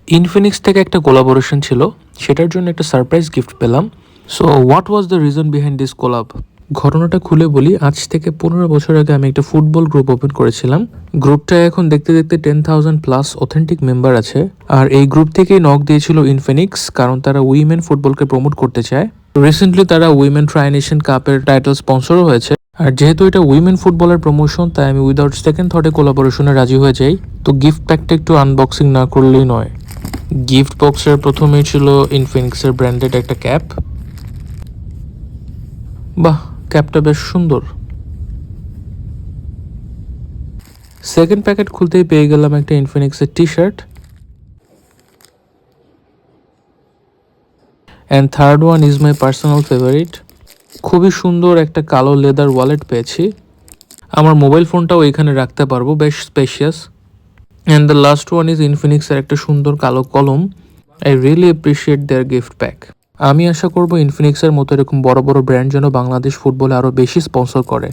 Infinix থেকে একটা collaboration ছিল, সেটার জন্য একটা সারপ্রাইজ গিফট পেলাম। So what was the reason behind this collab? ঘটনাটা খুলে বলি, আজ থেকে 15 বছর আগে আমি একটা ফুটবল গ্রুপ ওপেন করেছিলাম। গ্রুপটা এখন দেখতে দেখতে 10,000+ অথেন্টিক মেম্বার আছে। আর এই গ্রুপ থেকেই নক দিয়েছিল ইনফিনিক্স, কারণ তারা উইমেন ফুটবলকে প্রমোট করতে চায়। রিসেন্টলি তারা উইমেন ট্রাই নেশন কাপের টাইটেল স্পন্সরও হয়েছে। আর যেহেতু এটা উইমেন ফুটবলের প্রমোশন, তাই আমি উইদাউট সেকেন্ড থটে কোলাবোরেশনে রাজি হয়ে যাই। তো গিফট প্যাকটা একটু আনবক্সিং না করলেই নয়। গিফট বক্সের প্রথমেই ছিল ইনফিনিক্সের ব্র্যান্ডেড একটা ক্যাপ। বাহ, ক্যাপটা বেশ সুন্দর। সেকেন্ড প্যাকেট খুলতেই পেয়ে গেলাম একটা ইনফিনিক্সের T shirt. And third one is my personal favourite. খুবই সুন্দর একটা কালো লেদার ওয়ালেট পেয়েছি। আমার মোবাইল ফোনটাও এখানে রাখতে পারবো, বেশ spacious. And the last one is ইনফিনিক্সের একটা সুন্দর কালো কলম। I really appreciate their gift pack. আমি আশা করবো ইনফিনিক্সের মতো এরকম বড় বড় ব্র্যান্ড যেন বাংলাদেশ ফুটবলে আরও বেশি স্পন্সর করে।